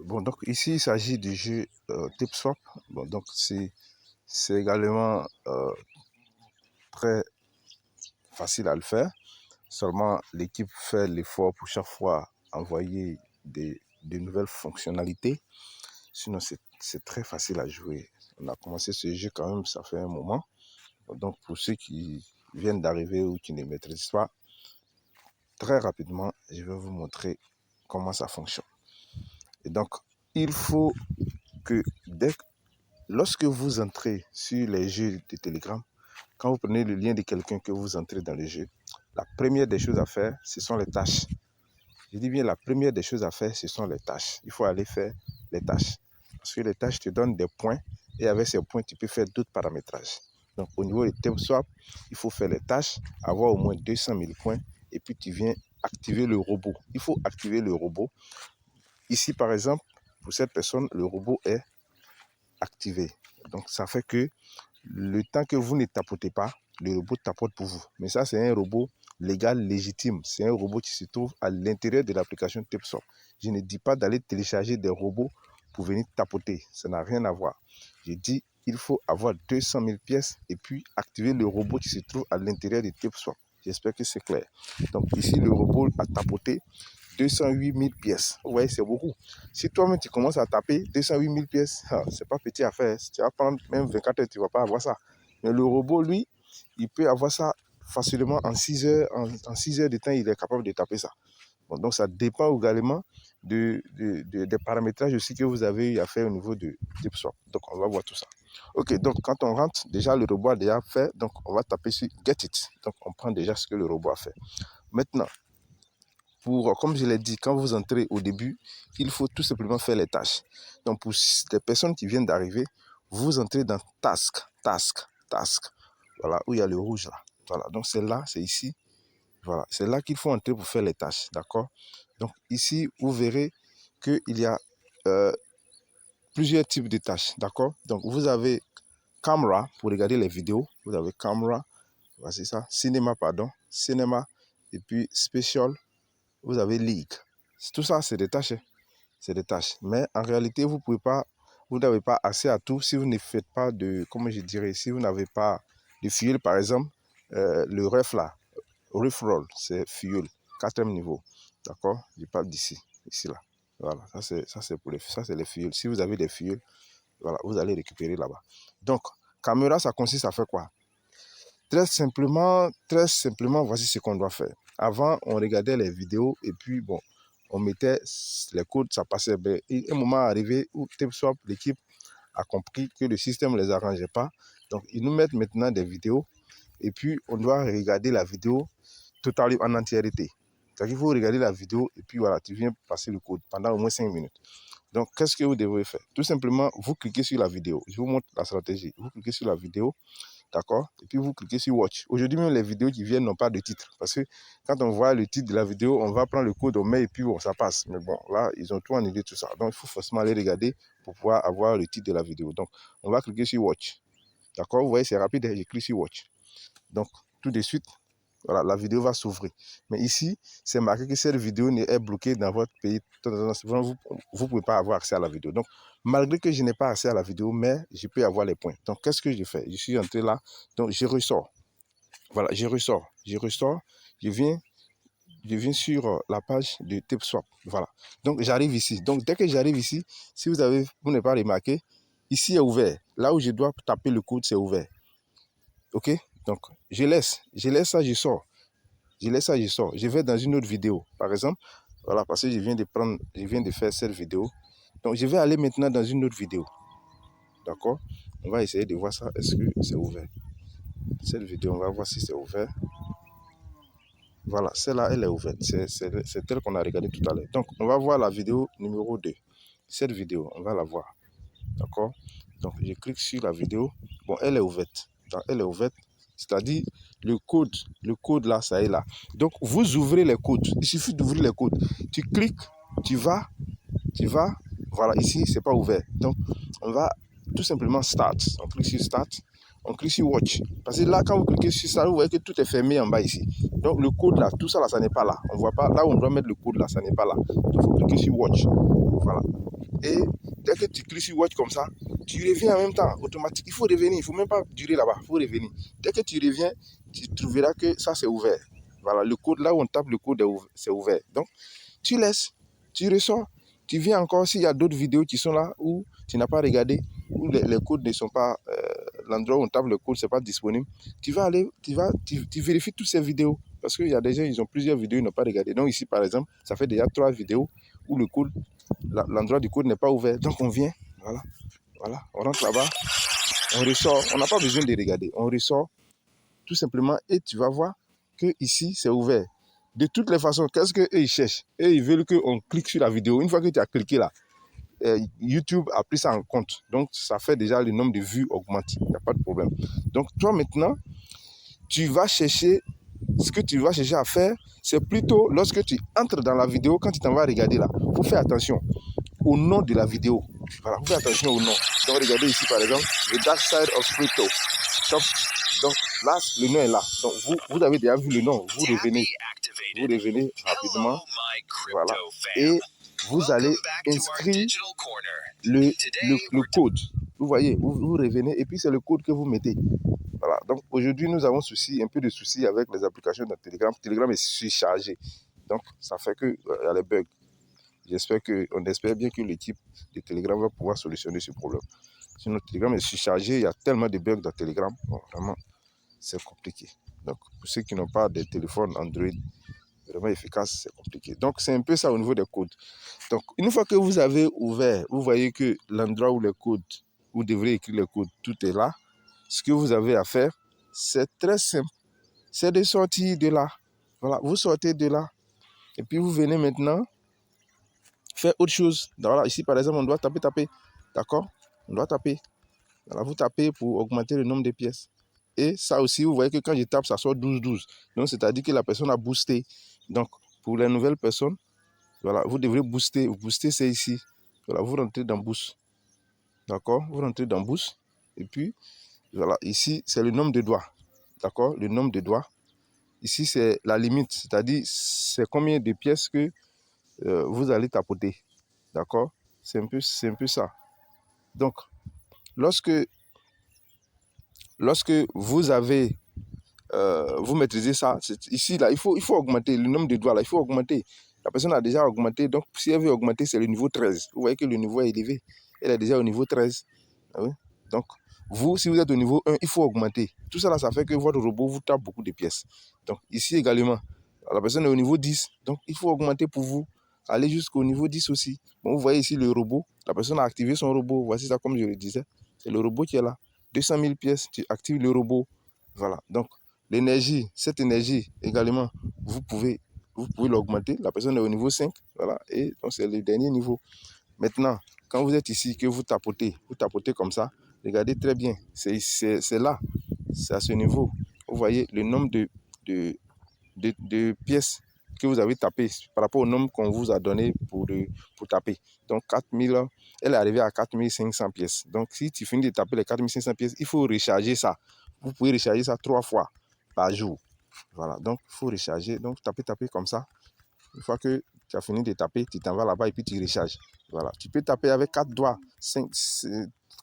Bon, donc ici, il s'agit du jeu TipSwap. Bon, donc c'est également très facile à le faire. Seulement, l'équipe fait l'effort pour chaque fois envoyer de nouvelles fonctionnalités. Sinon, c'est très facile à jouer. On a commencé ce jeu quand même, ça fait un moment. Donc, pour ceux qui viennent d'arriver ou qui ne maîtrisent pas, très rapidement, je vais vous montrer comment ça fonctionne. Et donc, il faut que lorsque vous entrez sur les jeux de Telegram, quand vous prenez le lien de quelqu'un que vous entrez dans le jeu, la première des choses à faire, ce sont les tâches. Je dis bien la première des choses à faire, ce sont les tâches. Il faut aller faire les tâches. Parce que les tâches te donnent des points et avec ces points, tu peux faire d'autres paramétrages. Donc au niveau de TipSwap, il faut faire les tâches, avoir au moins 200 000 points et puis tu viens activer le robot. Il faut activer le robot. Ici par exemple, pour cette personne, le robot est activé. Donc ça fait que le temps que vous ne tapotez pas, le robot tapote pour vous. Mais ça, c'est un robot légal, légitime. C'est un robot qui se trouve à l'intérieur de l'application TipSwap. Je ne dis pas d'aller télécharger des robots pour venir tapoter. Ça n'a rien à voir. Je dis il faut avoir 200 000 pièces et puis activer le robot qui se trouve à l'intérieur de TipSwap. J'espère que c'est clair. Donc ici, le robot a tapoté 208 000 pièces. Vous voyez, c'est beaucoup. Si toi-même tu commences à taper 208 000 pièces, c'est pas petit à faire. Tu vas prendre même 24 heures, tu ne vas pas avoir ça. Mais le robot, lui, il peut avoir ça facilement en 6 heures. En 6 heures de temps, il est capable de taper ça. Bon, donc ça dépend également des paramétrages aussi que vous avez eu à faire au niveau de TipSwap. Donc on va voir tout ça. Ok, donc quand on rentre, déjà le robot a déjà fait. Donc on va taper sur Get It. Donc on prend déjà ce que le robot a fait. Maintenant, comme je l'ai dit, quand vous entrez au début, il faut tout simplement faire les tâches. Donc, pour les personnes qui viennent d'arriver, vous entrez dans Task. Voilà, où il y a le rouge là. Voilà, donc c'est là, c'est ici. Voilà, c'est là qu'il faut entrer pour faire les tâches, d'accord? Donc, ici, vous verrez qu'il y a plusieurs types de tâches, d'accord? Donc, vous avez Camera pour regarder les vidéos. Vous avez Camera, voici ça. Cinéma, et puis Special. Vous avez League. Tout ça, c'est des tâches. C'est des tâches. Mais en réalité, vous n'avez pas accès à tout si vous ne faites pas de, comment je dirais, si vous n'avez pas de fuel, par exemple, le ref là, ref roll, c'est fuel, 4e niveau. D'accord? Je parle d'ici, ici là. Voilà, ça c'est les fuels. Si vous avez des fuels, voilà, vous allez récupérer là-bas. Donc, caméra, ça consiste à faire quoi? Très simplement, voici ce qu'on doit faire. Avant, on regardait les vidéos et puis, bon, on mettait les codes, ça passait bien. Et un moment arrivé où TipSwap, l'équipe, a compris que le système ne les arrangeait pas. Donc, ils nous mettent maintenant des vidéos et puis on doit regarder la vidéo totalement en entièreté. Donc, il faut regarder la vidéo et puis voilà, tu viens passer le code pendant au moins 5 minutes. Donc, qu'est-ce que vous devez faire? Tout simplement, vous cliquez sur la vidéo. Je vous montre la stratégie. Vous cliquez sur la vidéo. D'accord? Et puis vous cliquez sur Watch. Aujourd'hui même, les vidéos qui viennent n'ont pas de titre. Parce que quand on voit le titre de la vidéo, on va prendre le code, on met et puis bon, ça passe. Mais bon, là, ils ont tout annulé tout ça. Donc, il faut forcément aller regarder pour pouvoir avoir le titre de la vidéo. Donc, on va cliquer sur Watch. D'accord? Vous voyez, c'est rapide. J'ai cliqué sur Watch. Donc, tout de suite, voilà, la vidéo va s'ouvrir. Mais ici, c'est marqué que cette vidéo est bloquée dans votre pays. Vous ne pouvez pas avoir accès à la vidéo. Donc, malgré que je n'ai pas accès à la vidéo, mais je peux avoir les points. Donc, qu'est-ce que je fais? Je suis entré là. Donc, je ressors. Voilà, je ressors. Je viens sur la page de TipSwap. Voilà. Donc, j'arrive ici. Donc, dès que j'arrive ici, si vous n'avez pas remarqué, ici est ouvert. Là où je dois taper le code, c'est ouvert. OK? Donc, je laisse ça, je sors. Je vais dans une autre vidéo, par exemple. Voilà, parce que je viens de faire cette vidéo. Donc, je vais aller maintenant dans une autre vidéo. D'accord? On va essayer de voir ça. Est-ce que c'est ouvert? Cette vidéo, on va voir si c'est ouvert. Voilà, celle-là, elle est ouverte. C'est celle qu'on a regardée tout à l'heure. Donc, on va voir la vidéo numéro 2. Cette vidéo, on va la voir. D'accord? Donc, je clique sur la vidéo. Bon, elle est ouverte. Donc, elle est ouverte. C'est-à-dire, le code là, ça est là. Donc, vous ouvrez les codes. Il suffit d'ouvrir les codes. Tu cliques, tu vas. Voilà, ici, c'est pas ouvert. Donc, on va tout simplement Start. On clique sur Start. On clique sur Watch. Parce que là, quand vous cliquez sur ça, vous voyez que tout est fermé en bas ici. Donc, le code là, tout ça là, ça n'est pas là. On voit pas. Là où on doit mettre le code là, ça n'est pas là. Donc, il faut cliquer sur Watch. Voilà. Et dès que tu cliques sur Watch comme ça, tu reviens en même temps, automatique. Il faut revenir, il ne faut même pas durer là-bas, il faut revenir. Dès que tu reviens, tu trouveras que ça c'est ouvert. Voilà, le code, là où on tape le code, c'est ouvert. Donc, tu laisses, tu ressors, tu viens encore s'il y a d'autres vidéos qui sont là où tu n'as pas regardé, où les codes ne sont pas, l'endroit où on tape le code, c'est pas disponible. Tu vas aller, tu vérifies toutes ces vidéos. Parce qu'il y a des gens, ils ont plusieurs vidéos, ils n'ont pas regardé. Donc ici, par exemple, ça fait déjà 3 vidéos où le code, l'endroit du code n'est pas ouvert. Donc on vient, voilà, voilà, on rentre là-bas, on ressort, on n'a pas besoin de regarder, on ressort tout simplement et tu vas voir que ici c'est ouvert. De toutes les façons, qu'est-ce qu'eux ils cherchent? Eux ils veulent qu'on clique sur la vidéo. Une fois que tu as cliqué là, YouTube a pris ça en compte. Donc ça fait déjà le nombre de vues augmente. Il n'y a pas de problème. Donc toi maintenant, tu vas chercher, ce que tu vas chercher à faire, c'est plutôt lorsque tu entres dans la vidéo, quand tu t'en vas regarder là, il faut faire attention au nom de la vidéo. Voilà, vous faites attention au nom. Donc regardez ici par exemple, The Dark Side of Crypto. Top. Donc là, le nom est là. Donc vous avez déjà vu le nom. Vous revenez rapidement. Voilà. Et vous allez inscrire le code. Vous voyez, vous revenez et puis c'est le code que vous mettez. Voilà. Donc aujourd'hui, nous avons un peu de soucis avec les applications de Telegram. Telegram est surchargé. Donc ça fait qu'il y a les bugs. On espère bien que l'équipe de Telegram va pouvoir solutionner ce problème. Sinon, Telegram est surchargé. Il y a tellement de bugs dans Telegram. Bon, vraiment, c'est compliqué. Donc, pour ceux qui n'ont pas de téléphone Android vraiment efficace, c'est compliqué. Donc, c'est un peu ça au niveau des codes. Donc, une fois que vous avez ouvert, vous voyez que l'endroit où les codes, vous devrez écrire les codes, tout est là. Ce que vous avez à faire, c'est très simple. C'est de sortir de là. Voilà, vous sortez de là. Et puis, vous venez maintenant faire autre chose. Voilà, ici, par exemple, on doit taper. D'accord? On doit taper. Voilà, vous tapez pour augmenter le nombre de pièces. Et ça aussi, vous voyez que quand je tape, ça sort 12-12. Donc, c'est-à-dire que la personne a boosté. Donc, pour les nouvelles personnes, voilà, vous devrez booster. Booster, c'est ici. Voilà, vous rentrez dans Boost. D'accord? Vous rentrez dans Boost. Et puis, voilà, ici, c'est le nombre de doigts. D'accord? Le nombre de doigts. Ici, c'est la limite. C'est-à-dire, c'est combien de pièces que vous allez tapoter. D'accord? C'est un peu ça. Donc, lorsque vous avez vous maîtrisez ça. Ici, là, il faut augmenter le nombre de doigts. Là, il faut augmenter. La personne a déjà augmenté. Donc, si elle veut augmenter, c'est le niveau 13. Vous voyez que le niveau est élevé. Elle est déjà au niveau 13. Ah oui? Donc, vous, si vous êtes au niveau 1, il faut augmenter. Tout ça, là, ça fait que votre robot vous tape beaucoup de pièces. Donc, ici également, la personne est au niveau 10. Donc, il faut augmenter pour vous. Aller jusqu'au niveau 10 aussi. Bon, vous voyez ici le robot. La personne a activé son robot. Voici ça comme je le disais. C'est le robot qui est là. 200 000 pièces, tu actives le robot. Voilà. Donc, l'énergie, cette énergie également, vous pouvez l'augmenter. La personne est au niveau 5, voilà, et donc c'est le dernier niveau. Maintenant, quand vous êtes ici, que vous tapotez comme ça, regardez très bien, c'est là, c'est à ce niveau. Vous voyez le nombre de pièces que vous avez tapé par rapport au nombre qu'on vous a donné pour taper. Donc 4000, elle est arrivée à 4500 pièces. Donc si tu finis de taper les 4500 pièces, il faut recharger ça. Vous pouvez recharger ça 3 fois par jour. Voilà, donc il faut recharger. Donc taper comme ça. Une fois que tu as fini de taper, tu t'en vas là-bas et puis tu recharges. Voilà, tu peux taper avec 4 doigts,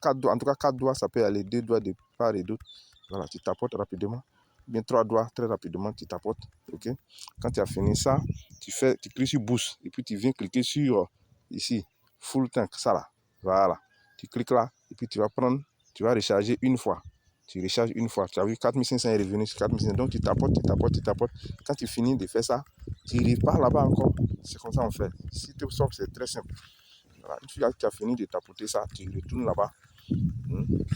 4 doigts, en tout cas 4 doigts, ça peut aller, 2 doigts de part et d'autre. Voilà, tu tapotes rapidement. Bien 3 doigts, très rapidement, tu tapotes. Ok. Quand tu as fini ça, tu cliques sur Boost et puis tu viens cliquer sur ici, Full Tank, ça là. Voilà. Tu cliques là et puis tu vas recharger une fois. Tu recharges une fois. Tu as vu 4500 est revenu sur 4500. Donc tu tapotes. Quand tu finis de faire ça, tu repars là-bas encore. C'est comme ça on fait. Si tu sors, c'est très simple. Voilà. Une fois que tu as fini de tapoter ça, tu retournes là-bas.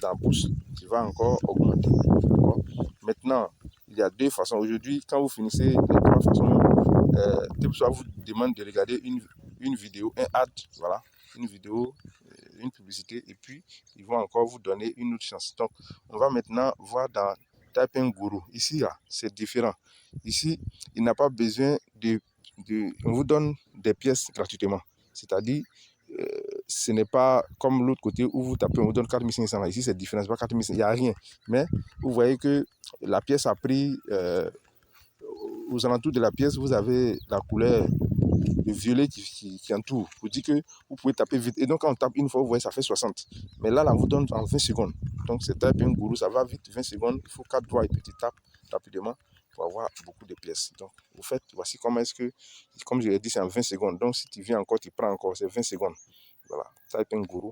Dans Boost, tu vas encore augmenter. Maintenant, il y a 2 façons. Aujourd'hui, quand vous finissez les 3 façons, TipSwap vous demande de regarder une vidéo, un ad, voilà, une vidéo, une publicité, et puis ils vont encore vous donner une autre chance. Donc, on va maintenant voir dans Typing Guru. Ici, là, c'est différent. Ici, il n'a pas besoin on vous donne des pièces gratuitement. C'est-à-dire, ce n'est pas comme l'autre côté où vous tapez, on vous donne 4500. Ici, c'est différent, c'est pas 4500, il n'y a rien. Mais vous voyez que la pièce a pris, aux alentours de la pièce, vous avez la couleur le violet qui entoure pour dire que vous pouvez taper vite. Et donc, quand on tape une fois, vous voyez, ça fait 60. Mais là, on vous donne en 20 secondes. Donc, c'est Typing Guru, ça va vite, 20 secondes. Il faut 4 doigts et petit tape rapidement pour avoir beaucoup de pièces. Donc, vous faites, voici comment est-ce que, comme je l'ai dit, c'est en 20 secondes. Donc, si tu viens encore, tu prends encore, c'est 20 secondes. Voilà, Typing Guru,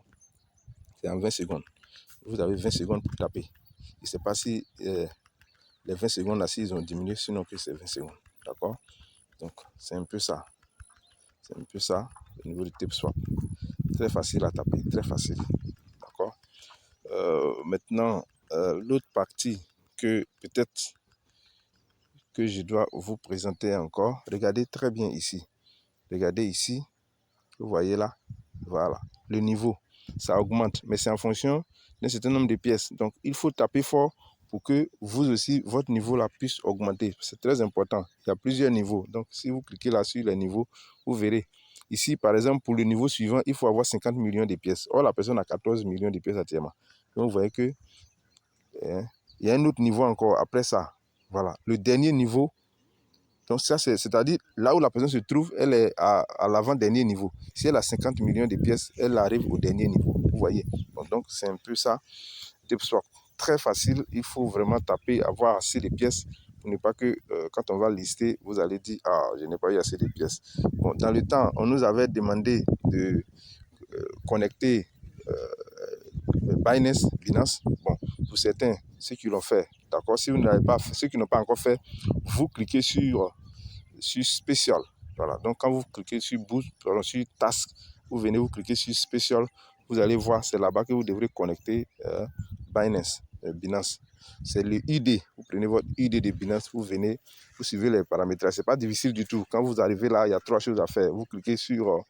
c'est en 20 secondes. Vous avez 20 secondes pour taper. Je ne sais pas si les 20 secondes là, ils ont diminué, sinon que c'est 20 secondes. D'accord? Donc, c'est un peu ça. C'est un peu ça au niveau du TipSwap. Très facile à taper, très facile. D'accord? Maintenant, l'autre partie que peut-être que je dois vous présenter encore, regardez très bien ici. Regardez ici, vous voyez là, voilà, le niveau, ça augmente, mais c'est en fonction d'un certain nombre de pièces. Donc, il faut taper fort pour que vous aussi, votre niveau là puisse augmenter. C'est très important. Il y a plusieurs niveaux. Donc, si vous cliquez là sur les niveaux, vous verrez. Ici, par exemple, pour le niveau suivant, il faut avoir 50 millions de pièces. Or, la personne a 14 millions de pièces actuellement. Donc, vous voyez que il y a un autre niveau encore après ça. Voilà. Le dernier niveau, donc ça, c'est-à-dire là où la personne se trouve, elle est à l'avant-dernier niveau. Si elle a 50 millions de pièces, elle arrive au dernier niveau. Vous voyez. Donc, c'est un peu ça. TipSwap, très facile. Il faut vraiment taper, avoir assez de pièces pour ne pas que quand on va lister, vous allez dire « Ah, je n'ai pas eu assez de pièces ». Bon, dans le temps, on nous avait demandé de connecter Binance. Bon, pour certains, ceux qui l'ont fait, d'accord. Si vous n'avez pas fait, ceux qui n'ont pas encore fait, vous cliquez sur spécial. Voilà. Donc, quand vous cliquez sur boost, sur task, vous venez, vous cliquez sur spécial, vous allez voir, c'est là-bas que vous devrez connecter Binance. C'est le ID. Vous prenez votre ID de Binance, vous venez, vous suivez les paramètres. C'est pas difficile du tout. Quand vous arrivez là, il y a 3 choses à faire. Vous cliquez sur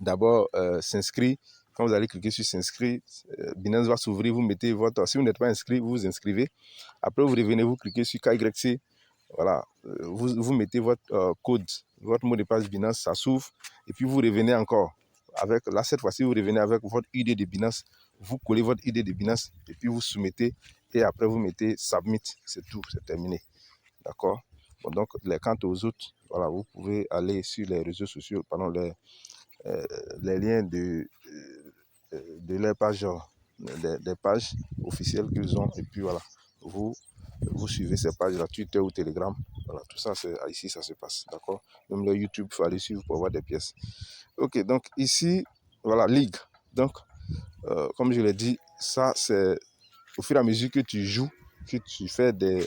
d'abord s'inscrire. Quand vous allez cliquer sur s'inscrire, Binance va s'ouvrir, vous mettez votre... Si vous n'êtes pas inscrit, vous vous inscrivez. Après, vous revenez, vous cliquez sur KYC. Voilà, vous mettez votre code, votre mot de passe Binance, ça s'ouvre. Et puis, vous revenez encore. Là, cette fois-ci, vous revenez avec votre ID de Binance. Vous collez votre ID de Binance et puis vous soumettez. Et après, vous mettez Submit. C'est tout, c'est terminé. D'accord? Bon, donc, quant aux autres, voilà, vous pouvez aller sur les réseaux sociaux, pardon, les liens de leur page, des pages officielles qu'ils ont. Et puis, voilà, vous suivez ces pages-là, Twitter ou Telegram. Voilà, tout ça, c'est ici, ça se passe. D'accord? Même le YouTube, il faut aller suivre pour avoir des pièces. Ok, donc ici, voilà, Ligue. Donc, comme je l'ai dit, ça, c'est au fur et à mesure que tu joues, que tu fais des...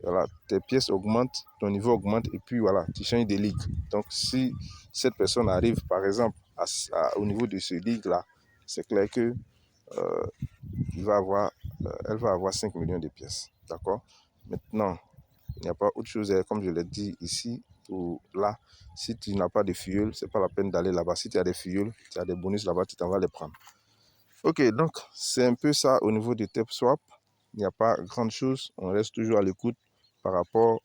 Voilà, tes pièces augmentent, ton niveau augmente, et puis voilà, tu changes de ligue. Donc, si cette personne arrive, par exemple, au niveau de ce ligue-là, c'est clair que elle va avoir 5 millions de pièces. D'accord? Maintenant, il n'y a pas autre chose, comme je l'ai dit ici, ou là, si tu n'as pas de fuel, ce n'est pas la peine d'aller là-bas. Si tu as des fuels, tu as des bonus là-bas, tu t'en vas les prendre. Ok, donc c'est un peu ça au niveau de TipSwap. Il n'y a pas grande chose, on reste toujours à l'écoute par rapport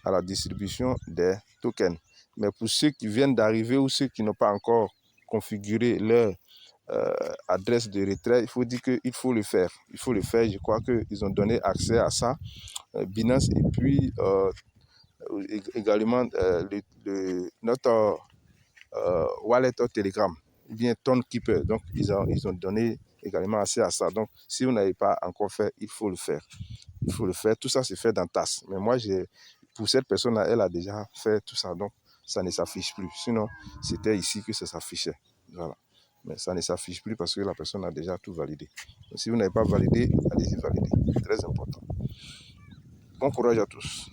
à la distribution des tokens. Mais pour ceux qui viennent d'arriver ou ceux qui n'ont pas encore configuré leur adresse de retrait, il faut dire qu'il faut le faire. Il faut le faire, je crois qu'ils ont donné accès à ça, Binance, et puis également notre wallet Telegram, ou bien Tonkeeper. Donc, ils ont donné également accès à ça. Donc, si vous n'avez pas encore fait, il faut le faire. Il faut le faire. Tout ça, c'est fait dans TAS. Mais moi, pour cette personne-là, elle a déjà fait tout ça. Donc, ça ne s'affiche plus. Sinon, c'était ici que ça s'affichait. Voilà. Mais ça ne s'affiche plus parce que la personne a déjà tout validé. Donc, si vous n'avez pas validé, allez-y valider. C'est très important. Bon courage à tous.